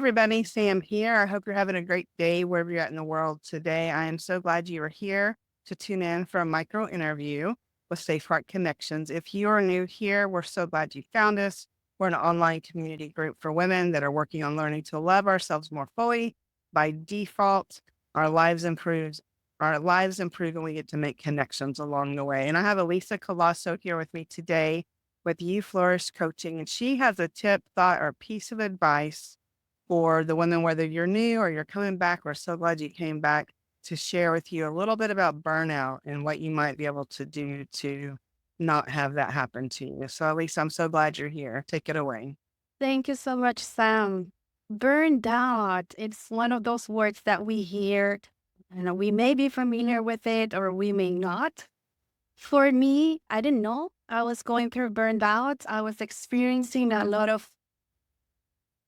everybody. Sam here. I hope you're having a great day wherever you're at in the world today. I am so glad you are here to tune in for a micro interview with Safe Heart Connections. If you are new here, we're so glad you found us. We're an online community group for women that are working on learning to love ourselves more fully. By default, our lives improve. Our lives improve and we get to make connections along the way. And I have Elisa Calosso here with me today with UFlourish Coaching, and she has a tip, thought, or piece of advice for the women, whether you're new or you're coming back. We're so glad you came back to share with you a little bit about burnout and what you might be able to do to not have that happen to you. So, at least I'm so glad you're here. Take it away. Thank you so much, Sam. Burned out. It's one of those words that we hear, and we may be familiar with it or we may not. For me, I didn't know I was going through burned out. I was experiencing a lot of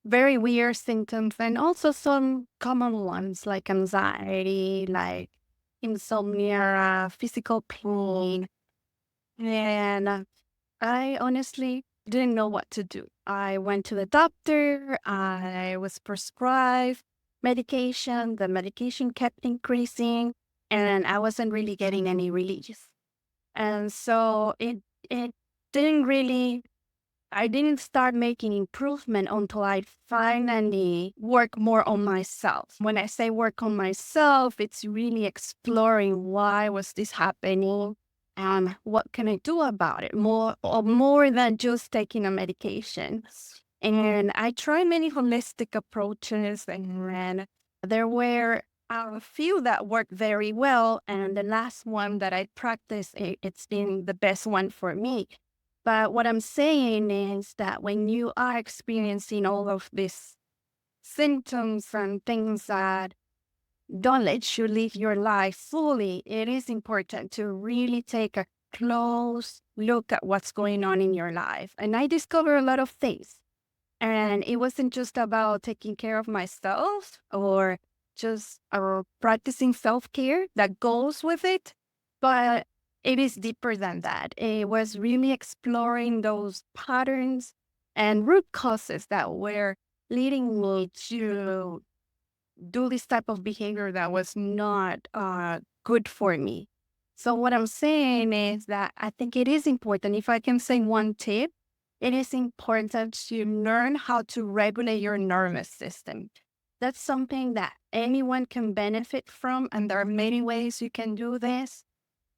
very weird symptoms and also some common ones like anxiety, like insomnia, physical pain. And I honestly didn't know what to do. I went to the doctor. I was prescribed medication. The medication kept increasing, and I wasn't really getting any relief. And so it didn't really. I didn't start making improvement until I finally work more on myself. When I say work on myself, it's really exploring why was this happening and what can I do about it more than just taking a medication. And I tried many holistic approaches and there were a few that worked very well. And the last one that I practiced, it's been the best one for me. But what I'm saying is that when you are experiencing all of these symptoms and things that don't let you live your life fully, it is important to really take a close look at what's going on in your life. And I discovered a lot of things. And it wasn't just about taking care of myself or just practicing self care that goes with it, but it is deeper than that. It was really exploring those patterns and root causes that were leading me to do this type of behavior that was not good for me. So, what I'm saying is that I think it is important. If I can say one tip, it is important to learn how to regulate your nervous system. That's something that anyone can benefit from. And there are many ways you can do this.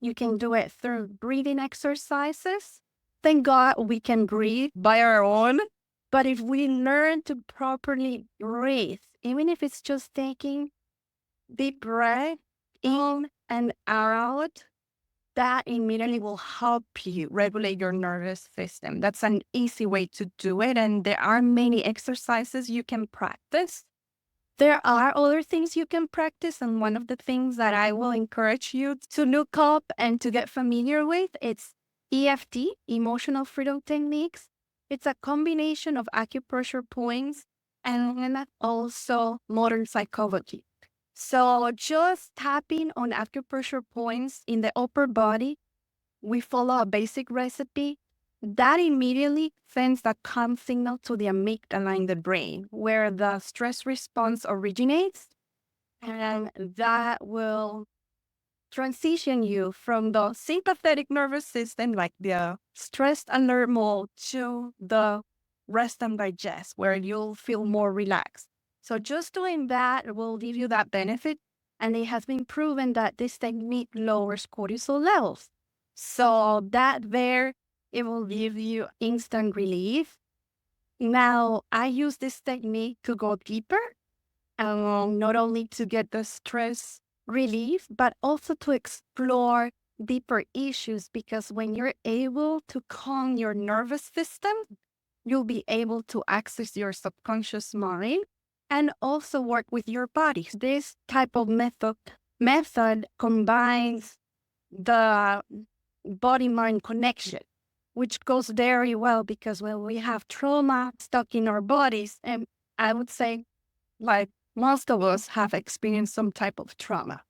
You can do it through breathing exercises. Thank God we can breathe by our own. But if we learn to properly breathe, even if it's just taking deep breath in and out, that immediately will help you regulate your nervous system. That's an easy way to do it. And there are many exercises you can practice. There are other things you can practice. And one of the things that I will encourage you to look up and to get familiar with, it's EFT, Emotional Freedom Techniques. It's a combination of acupressure points and also modern psychology. So just tapping on acupressure points in the upper body, we follow a basic recipe that immediately sends a calm signal to the amygdala in the brain where the stress response originates. And that will transition you from the sympathetic nervous system, like the stressed alert mode, to the rest and digest, where you'll feel more relaxed. So just doing that will give you that benefit. And it has been proven that this technique lowers cortisol levels. So that there, it will give you instant relief. Now, I use this technique to go deeper, not only to get the stress relief, but also to explore deeper issues. Because when you're able to calm your nervous system, you'll be able to access your subconscious mind and also work with your body. This type of method combines the body-mind connection, which goes very well because when we have trauma stuck in our bodies, and I would say like most of us have experienced some type of trauma.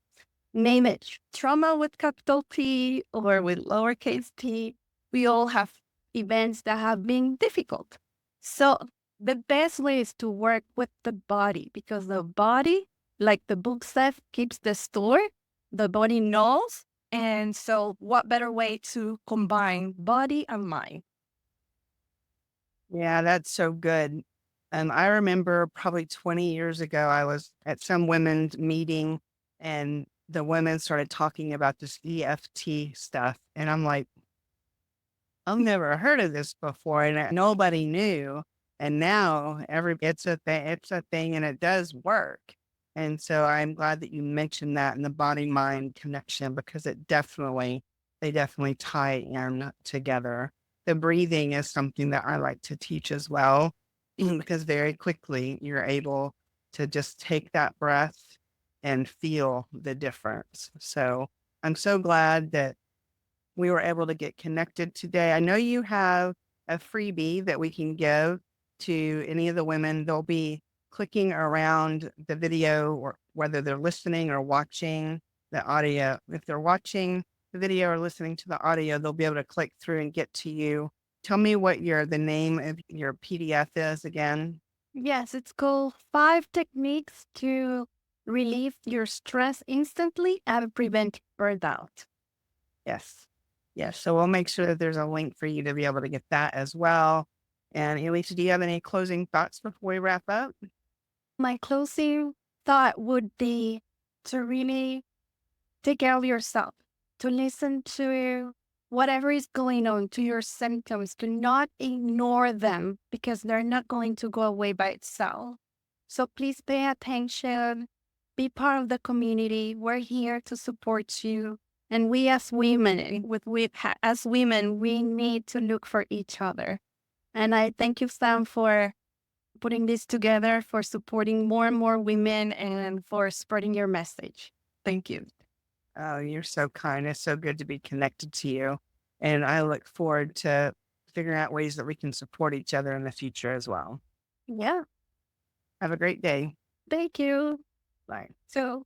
Name it, trauma with capital T or with lowercase t. We all have events that have been difficult. So The best way is to work with the body because the body, like the book says, keeps the score. The body knows. And so, what better way to combine body and mind? Yeah, that's so good. I remember probably 20 years ago, I was at some women's meeting and the women started talking about this EFT stuff. And I'm like, I've never heard of this before. And nobody knew. And now it's a thing and it does work. And so I'm glad that you mentioned that in the body mind connection because they definitely tie in together. The breathing is something that I like to teach as well, because very quickly you're able to just take that breath and feel the difference. So I'm so glad that we were able to get connected today. I know you have a freebie that we can give to any of the women. They'll be clicking around the video or whether they're listening or watching the audio. If they're watching the video or listening to the audio, they'll be able to click through and get to you. Tell me what the name of your PDF is again. Yes, it's called 5 techniques to relieve your stress instantly and prevent burnout. Yes. Yes. So we'll make sure that there's a link for you to be able to get that as well. And Elisa, do you have any closing thoughts before we wrap up? My closing thought would be to really take care of yourself, to listen to whatever is going on, to your symptoms, to not ignore them because they're not going to go away by itself. So please pay attention, be part of the community. We're here to support you. And we as women, as women, we need to look for each other. And I thank you, Sam, for putting this together, for supporting more and more women, and for spreading your message. Thank you. Oh, you're so kind. It's so good to be connected to you. And I look forward to figuring out ways that we can support each other in the future as well. Yeah, Have a great day. thank you. Bye. So